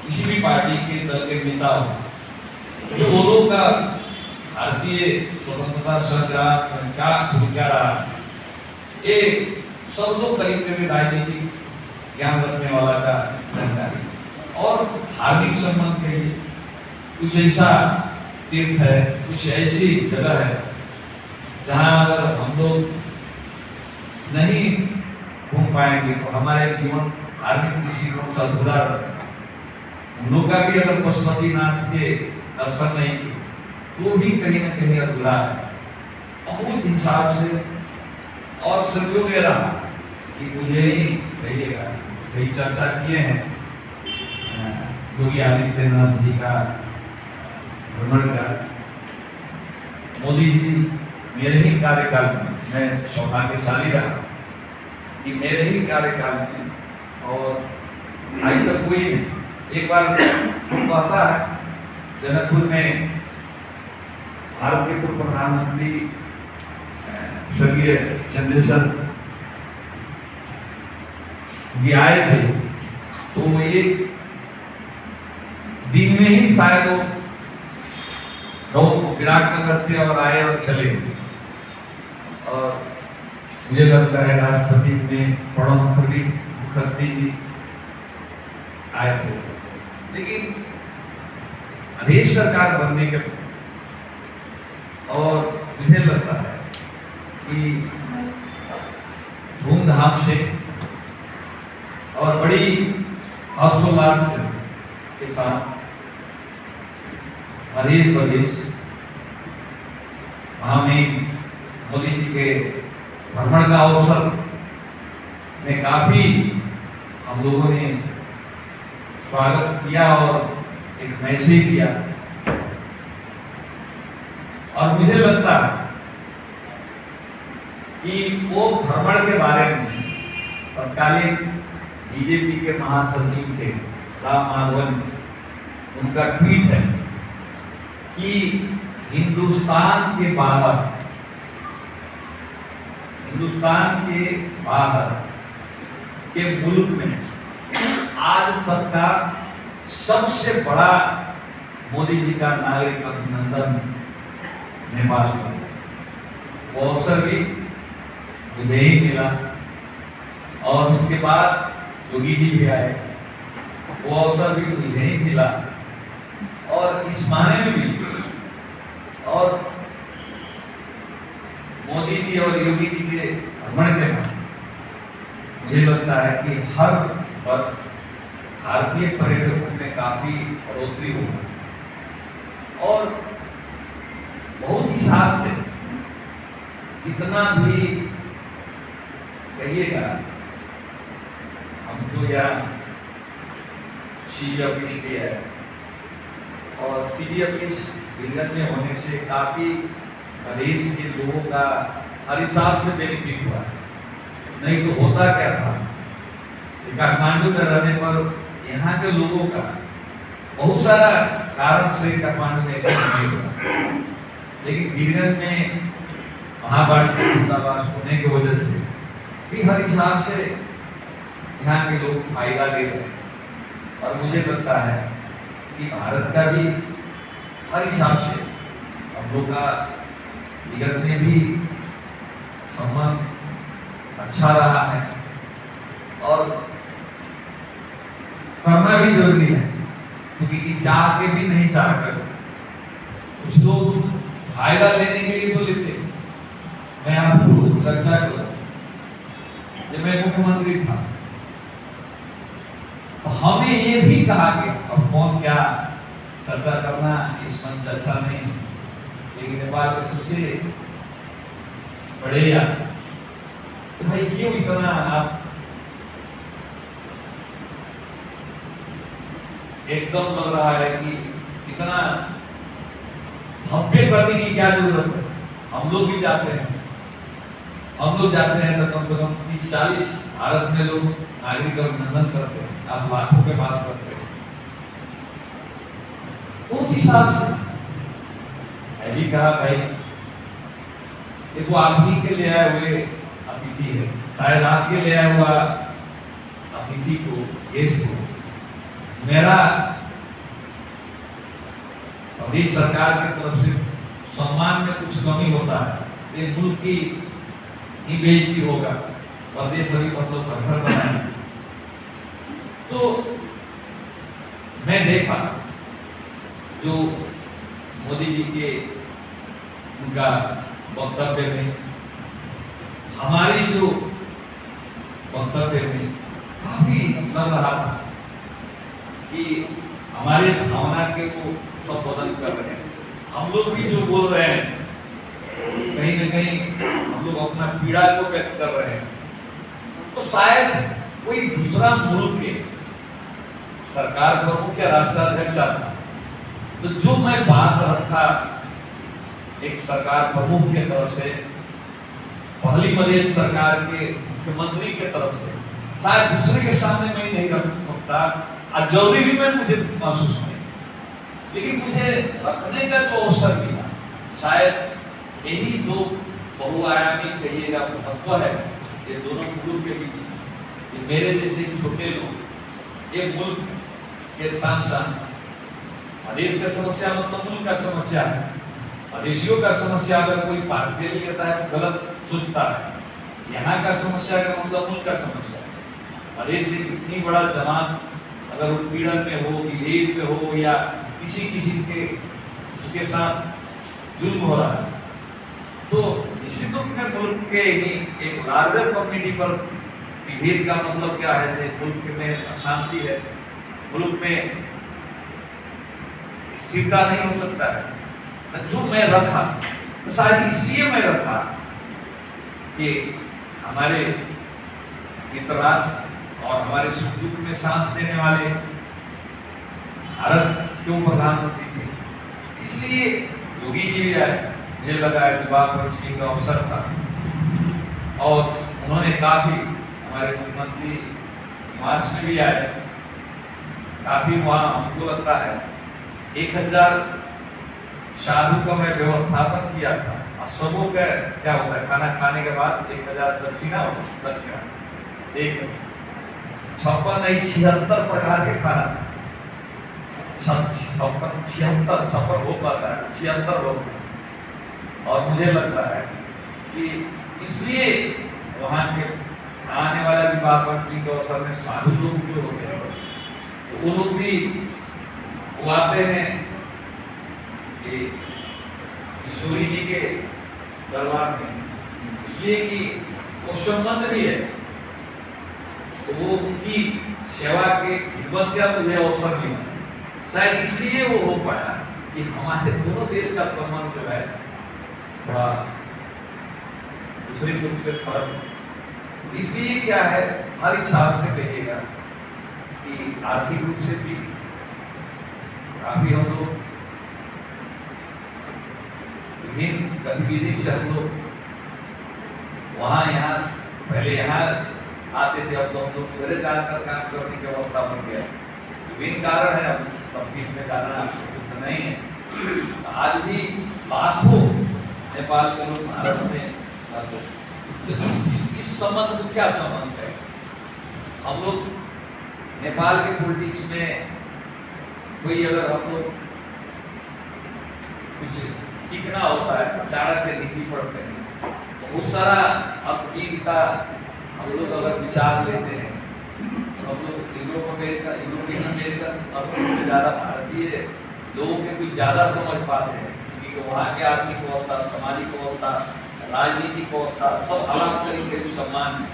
किसी भी पार्टी के दल के नेता हो, जो लोगों का भारतीय स्वतंत्रता संग्राम में क्या भूमिका रहा, ये सब लोग करीब करीब राजनीतिक ज्ञान रखने वाला का जानकारी और धार्मिक संबंध के लिए कुछ ऐसा तीर्थ है, कुछ ऐसी जगह है जहां अगर हम लोग नहीं घूम पाएंगे तो हमारे जीवन धार्मिक दृष्टिकोण से अधूरा रहेगा। हम लोग का भी अगर पशुपतिनाथ के दर्शन नहीं किए तो भी कहीं ना कहीं अधूरा है। बहुत हिसाब से और सदियों में रहा कि मुझे ही कहिएगा, कई चर्चा किए हैं योगी आदित्यनाथ जी का भ्रमण का। मोदी जी मेरे ही कार्यकाल में, मैं सौभाग्यशाली रहा कि मेरे ही कार्यकाल में, और आज तक कोई नहीं। एक बार कहता है जनकपुर में भारत के पूर्व प्रधानमंत्री स्वर्गीय चंद्रशेखर जी आए थे, तो एक दिन में ही शायद वो विराटनगर थे और आए और चले। और मुझे लगता है राष्ट्रपति में प्रणब मुखर्जी जी आए थे, लेकिन प्रदेश सरकार बनने के और मुझे लगता है कि धूमधाम से और बड़ी हर्षोल्लास के साथ प्रदेश वहां में मोदी जी के भ्रमण का अवसर में काफी हम लोगों ने स्वागत किया और एक मैसेज दिया। और मुझे लगता है कि वो भ्रमण के बारे में तत्कालीन बीजेपी के महासचिव थे राम माधवन, उनका ट्वीट है कि हिंदुस्तान के बाहर के मुल्क में आज तक का सबसे बड़ा मोदी जी का नागरिक अभिनंदन नेपाल में। वो अवसर भी मुझे ही मिला और उसके बाद योगी जी भी आए, वो अवसर भी मुझे ही मिला। और इस माने में भी और मोदी जी और योगी जी के भ्रमण के बाद मुझे लगता है कि हर वर्ष भारतीय पर्यटकों में काफी बढ़ोतरी होगी। और बहुत हिसाब से जितना भी कहिएगा, हम तो यहाँ CG के है और CG विगत में होने से काफी प्रदेश के लोगों का हर हिसाब से बेनिफिट हुआ है। नहीं तो होता क्या था, काठमांडू में रहने पर यहाँ के लोगों का बहुत सारा कारण से काठमांडू में एक्सेस नहीं हुआ, लेकिन विगत में महाभारत दूतावास होने की वजह से भी हर हिसाब से यहाँ के लोग फायदा ले रहे हैं। और मुझे लगता है कि भारत का भी हर हिसाब से हम लोग का विगत में भी संबंध अच्छा रहा है और करना भी जरूरी है, क्योंकि चाह के भी नहीं चाह कर कुछ लोग फायदा लेने के लिए तो लेते। मैं आपको चर्चा करूं, जब मैं मुख्यमंत्री था तो हमें ये भी कहा कि अब कौन क्या चर्चा करना इस मंच से अच्छा नहीं, लेकिन नेपाल के सबसे बड़े या तो भाई क्यों इतना आप एकदम लग रहा है कि इतना भव्य करने की क्या जरूरत है। हम लोग भी जाते हैं, हम लोग जाते हैं तो कम से कम 30-40 भारत में लोग नागरिक अभिनंदन करते हैं, आप लाखों के बात करते हैं। उस हिसाब से मैं भी कहा भाई देखो आप ही के ले आए हुए अतिथि है, शायद आपके ले आया हुआ अतिथि को, गेस्ट को मेरा प्रदेश सरकार की तरफ से सम्मान में कुछ कमी होता है, ये मुल्क की ही बेइज्जती होगा। प्रदेश अभी मतलब घर बनाए तो मैं देखा जो मोदी जी के उनका वक्तव्य में, हमारी जो वक्तव्य में काफी लग रहा था कि हमारे भावना के वो संबोधन कर रहे हैं। हम लोग भी जो बोल रहे हैं कहीं न कहीं हम लोग अपना पीड़ा को व्यक्त कर रहे हैं, तो शायद कोई दूसरा मुल्क के सरकार प्रमुख या राष्ट्राध्यक्ष आता तो जो मैं बात रखा एक सरकार प्रमुख के तरफ से, पहली प्रदेश सरकार के मुख्यमंत्री के तरफ से, शायद दूसरे के सामने मैं नहीं रख सकता और जरूरी भी मैं मुझे महसूस नहीं, लेकिन मुझे रखने का जो अवसर मिला, शायद यही दो बहुआयामी कहिएगा महत्व है ये दोनों मुल्क के बीच। ये मेरे जैसे छोटे लोग ये मुल्क के साथ साथ प्रदेश का समस्या मतलब मुल्क का समस्या है। प्रदेशियों का समस्या अगर कोई पार्शियल लेता है तो गलत सोचता है। यहाँ का समस्या का मतलब मुल्क का समस्या है। प्रदेश से इतनी बड़ा जमात अगर उत्पीड़न में हो, विभेद में हो या किसी के उसके साथ जुल्म हो रहा है, तो निश्चित रूप में मुल्क के ही एक लार्जर कम्युनिटी पर विभेद का मतलब क्या है? मुल्क में अशांति है, मुल्क में स्थिरता नहीं हो सकता है। जो मैं रखा तो शायद इसलिए मैं रखा कि हमारे मित्र राष्ट्र और हमारे सुख दुख में सांस देने वाले भारत क्यों प्रधानमंत्री थे, इसलिए योगी जी भी आए। मुझे लगा विवाह पंचमी का अवसर था और उन्होंने काफी हमारे मुख्यमंत्री निवास में भी आए, काफी वहाँ हमको लगता है 1000 साधु का मैं व्यवस्थापन किया था। और सबों का क्या होता है, खाना खाने के बाद 1000 दक्षिणा होता, दक्षिणा एक 56 नहीं 76 प्रकार के खाना, 56 हो पाता है, 76 हो। और मुझे लगता है कि इसलिए वहाँ के आने वाला विवाह पंचमी के अवसर में साधु लोग जो होते हैं तो वो लोग भी वो आते हैं कि किशोरी जी के दरबार में, इसलिए कि वो संबंध भी है, तो वो उनकी सेवा के खिदमत का मुझे अवसर मिला। शायद इसलिए वो हो पाया कि हमारे दोनों देश का संबंध जो है थोड़ा दूसरे रूप से फर्क। इसलिए क्या है, हर हिसाब से कहिएगा कि आर्थिक रूप से भी काफी हम लोग विभिन्न गतिविधि से हम लोग वहाँ यहाँ पहले यहाँ आते थे, अब तो हम लोग घर जाकर काम करने की व्यवस्था बन गया। विभिन्न कारण है, अब इस तफसील में जाना तो नहीं है। आज भी लाखों नेपाल के लोग भारत में तो इस संबंध में क्या संबंध है? हम लोग नेपाल के पॉलिटिक्स में कोई अगर हम लोग कुछ सीखना होता है, चाणक्य की नीति पढ़ते हैं, बहुत सारा अर्थहीनता हम लोग अगर विचार लेते हैं, हम लोग यूरोपियन अमेरिकन अर्थनीति से ज्यादा भारतीय लोगों के कुछ ज्यादा समझ पाते हैं, क्योंकि वहाँ के आर्थिक व्यवस्था, सामाजिक व्यवस्था, राजनीतिक व्यवस्था सब अलग तरीके के सम्मान है।